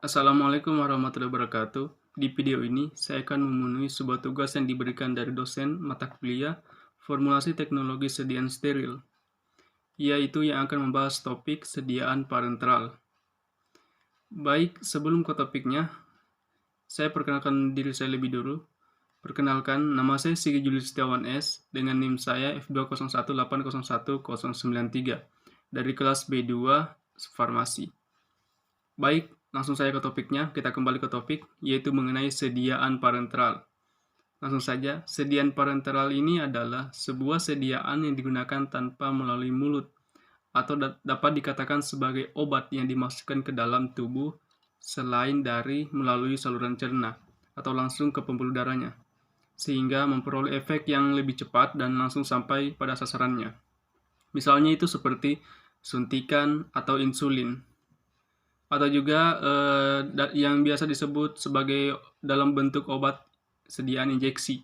Assalamualaikum warahmatullahi wabarakatuh. Di video ini, saya akan memenuhi sebuah tugas yang diberikan dari dosen mata kuliah Formulasi Teknologi Sediaan Steril, yaitu yang akan membahas topik sediaan parenteral. Baik, sebelum ke topiknya, saya perkenalkan diri saya lebih dulu. Perkenalkan, nama saya Sigi Julius Setiawan S. dengan NIM saya F201801093 dari kelas B2 Farmasi. Baik, langsung saya ke topiknya. Kita kembali ke topik, yaitu mengenai sediaan parenteral. Langsung saja, sediaan parenteral ini adalah sebuah sediaan yang digunakan tanpa melalui mulut, atau dapat dikatakan sebagai obat yang dimasukkan ke dalam tubuh selain dari melalui saluran cerna, atau langsung ke pembuluh darahnya, sehingga memperoleh efek yang lebih cepat dan langsung sampai pada sasarannya. Misalnya itu seperti suntikan atau insulin, atau juga yang biasa disebut sebagai dalam bentuk obat sediaan injeksi.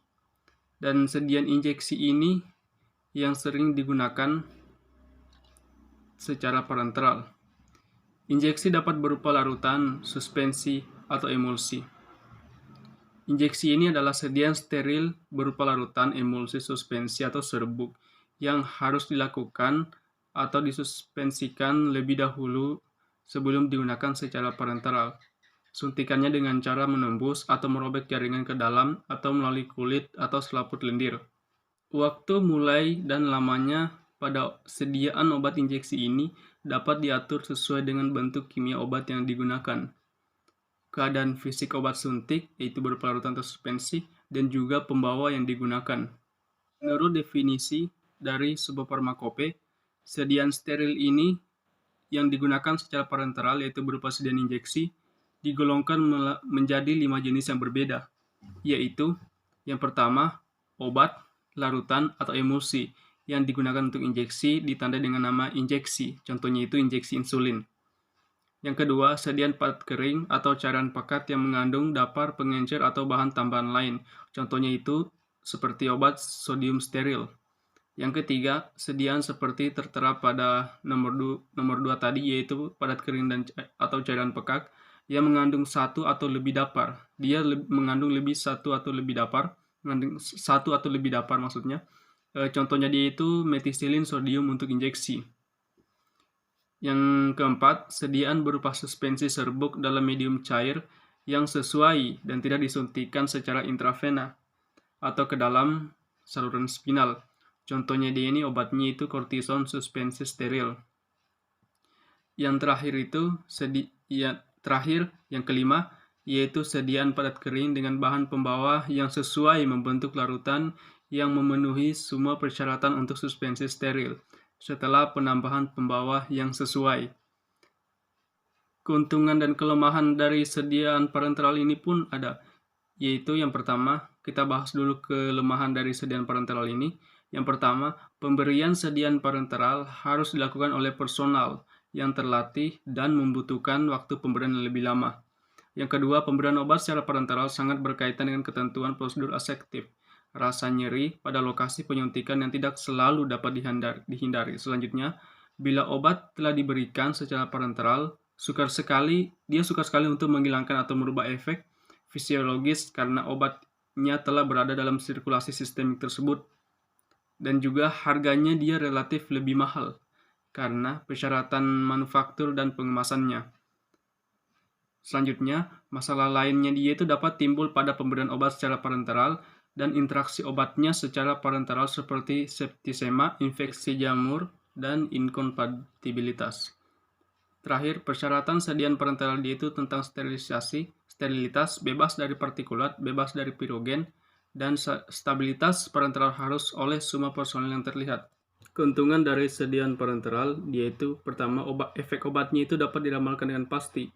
Dan sediaan injeksi ini yang sering digunakan secara parenteral. Injeksi dapat berupa larutan, suspensi, atau emulsi. Injeksi ini adalah sediaan steril berupa larutan, emulsi, suspensi, atau serbuk yang harus dilakukan atau disuspensikan lebih dahulu sebelum digunakan secara parenteral. Suntikannya dengan cara menembus atau merobek jaringan ke dalam atau melalui kulit atau selaput lendir. Waktu mulai dan lamanya pada sediaan obat injeksi ini dapat diatur sesuai dengan bentuk kimia obat yang digunakan, keadaan fisik obat suntik, yaitu berupa larutan atau suspensi, dan juga pembawa yang digunakan. Menurut definisi dari sebuah farmakope, sediaan steril ini yang digunakan secara parenteral, yaitu berupa sediaan injeksi, digolongkan menjadi 5 jenis yang berbeda, yaitu yang pertama, obat, larutan, atau emulsi yang digunakan untuk injeksi ditandai dengan nama injeksi, contohnya itu injeksi insulin. Yang kedua, sediaan padat kering atau cairan pekat yang mengandung dapar, pengencer, atau bahan tambahan lain, contohnya itu seperti obat sodium steril. Yang ketiga, sediaan seperti tertera pada nomor 2 tadi, yaitu padat kering atau cairan pekat yang mengandung satu atau lebih dapar. Dia mengandung satu atau lebih dapar maksudnya. Contohnya dia itu metisilin sodium untuk injeksi. Yang keempat, sediaan berupa suspensi serbuk dalam medium cair yang sesuai dan tidak disuntikan secara intravena atau ke dalam saluran spinal. Contohnya dia ini obatnya itu kortison suspensi steril. Yang terakhir yang kelima, yaitu sediaan padat kering dengan bahan pembawa yang sesuai membentuk larutan yang memenuhi semua persyaratan untuk suspensi steril setelah penambahan pembawa yang sesuai. Keuntungan dan kelemahan dari sediaan parenteral ini pun ada, yaitu yang pertama, kita bahas dulu kelemahan dari sediaan parenteral ini. Yang pertama, pemberian sediaan parenteral harus dilakukan oleh personal yang terlatih dan membutuhkan waktu pemberian yang lebih lama. Yang kedua, pemberian obat secara parenteral sangat berkaitan dengan ketentuan prosedur aseptik, rasa nyeri pada lokasi penyuntikan yang tidak selalu dapat dihindari. Selanjutnya, bila obat telah diberikan secara parenteral, dia suka sekali untuk menghilangkan atau merubah efek fisiologis karena obatnya telah berada dalam sirkulasi sistemik tersebut. Dan juga harganya dia relatif lebih mahal karena persyaratan manufaktur dan pengemasannya. Selanjutnya, masalah lainnya dia itu dapat timbul pada pemberian obat secara parenteral dan interaksi obatnya secara parenteral seperti septisema, infeksi jamur, dan inkompatibilitas. Terakhir, persyaratan sediaan parenteral dia itu tentang sterilitas, bebas dari partikulat, bebas dari pirogen, dan stabilitas parenteral harus oleh semua personel yang terlihat. Keuntungan dari sediaan parenteral yaitu pertama, efek obatnya itu dapat diramalkan dengan pasti.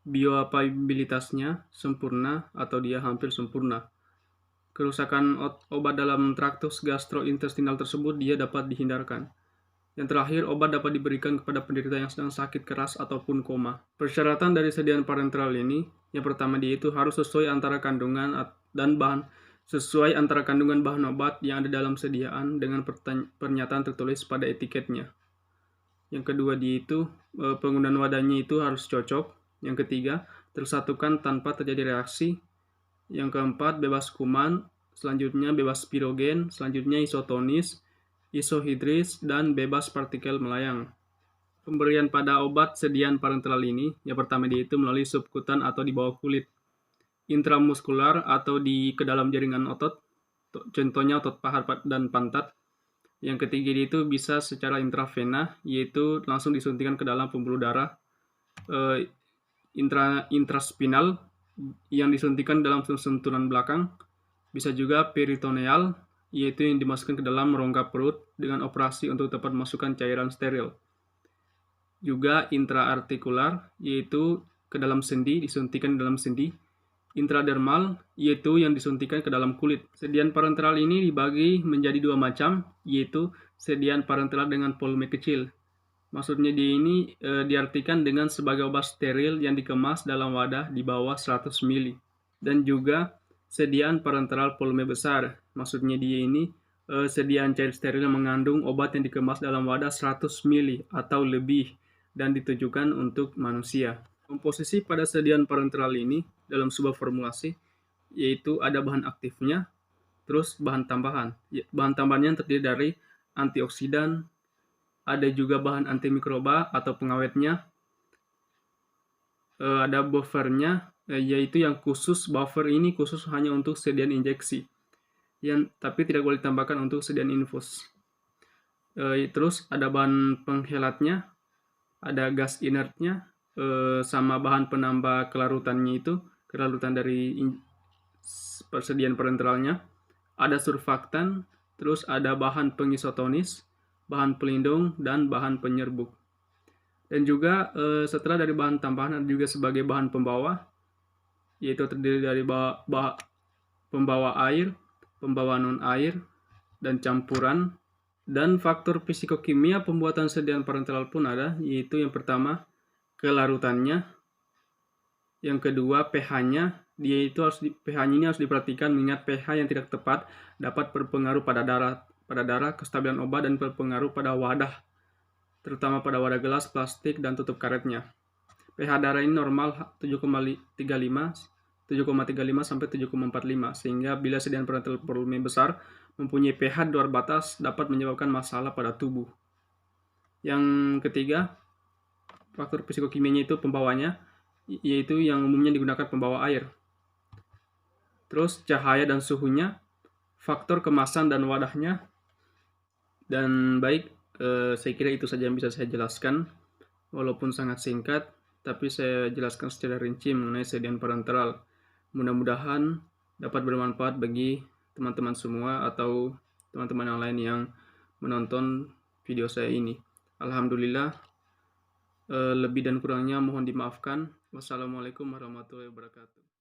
Bioavailabilitasnya sempurna atau dia hampir sempurna. Kerusakan obat dalam traktus gastrointestinal tersebut dia dapat dihindarkan. Yang terakhir, obat dapat diberikan kepada penderita yang sedang sakit keras ataupun koma. Persyaratan dari sediaan parenteral ini, yang pertama dia itu harus sesuai antara kandungan bahan obat yang ada dalam sediaan dengan pernyataan tertulis pada etiketnya. Yang kedua dia itu penggunaan wadahnya itu harus cocok. Yang ketiga, tersatukan tanpa terjadi reaksi. Yang keempat, bebas kuman. Selanjutnya, bebas pirogen. Selanjutnya, isotonis, isohidris, dan bebas partikel melayang. Pemberian pada obat sediaan parenteral ini, yang pertama yaitu melalui subkutan atau di bawah kulit, intramuskular atau ke dalam jaringan otot, contohnya otot paha dan pantat. Yang ketiga itu bisa secara intravena, yaitu langsung disuntikan ke dalam pembuluh darah, intraspinal yang disuntikan dalam sentuhan belakang. Bisa juga peritoneal, yaitu yang dimasukkan ke dalam rongga perut dengan operasi untuk dapat masukkan cairan steril. Juga intraartikular, yaitu ke dalam sendi, disuntikan ke dalam sendi. Intradermal, yaitu yang disuntikan ke dalam kulit. Sediaan parenteral ini dibagi menjadi dua macam, yaitu sediaan parenteral dengan volume kecil. Maksudnya ini diartikan dengan sebagai obat steril yang dikemas dalam wadah di bawah 100 ml. Dan juga sediaan parenteral volume besar. Maksudnya ini sediaan cair steril yang mengandung obat yang dikemas dalam wadah 100 ml atau lebih dan ditujukan untuk manusia. Komposisi pada sediaan parenteral ini dalam sebuah formulasi yaitu ada bahan aktifnya, terus bahan tambahan. Bahan tambahannya terdiri dari antioksidan, ada juga bahan antimikroba atau pengawetnya, ada buffernya, yaitu yang khusus. Buffer ini khusus hanya untuk sediaan injeksi, tapi tidak boleh ditambahkan untuk sediaan infus. Terus ada bahan penghelatnya, ada gas inertnya, sama bahan penambah kelarutannya itu, kelarutan dari persediaan parenteralnya. Ada surfaktan, terus ada bahan pengisotonis, bahan pelindung, dan bahan penyerbuk. Dan juga setelah dari bahan tambahan ada juga sebagai bahan pembawa, yaitu terdiri dari pembawa air, pembawa non-air, dan campuran. Dan faktor fisikokimia pembuatan sediaan parenteral pun ada, yaitu yang pertama kelarutannya, yang kedua pH-nya. pH-nya ini harus diperhatikan mengingat pH yang tidak tepat dapat berpengaruh pada darah, kestabilan obat, dan berpengaruh pada wadah, terutama pada wadah gelas, plastik, dan tutup karetnya. pH darah ini normal 7,35 sampai 7,45, sehingga bila sediaan parenteral volume besar mempunyai pH di luar batas dapat menyebabkan masalah pada tubuh. Yang ketiga, faktor fisikokimianya itu pembawanya, yaitu yang umumnya digunakan pembawa air. Terus cahaya dan suhunya, faktor kemasan dan wadahnya. Dan baik, saya kira itu saja yang bisa saya jelaskan, walaupun sangat singkat, tapi saya jelaskan secara rinci mengenai sediaan parenteral. Mudah-mudahan dapat bermanfaat bagi teman-teman semua atau teman-teman yang lain yang menonton video saya ini. Alhamdulillah, lebih dan kurangnya mohon dimaafkan. Wassalamualaikum warahmatullahi wabarakatuh.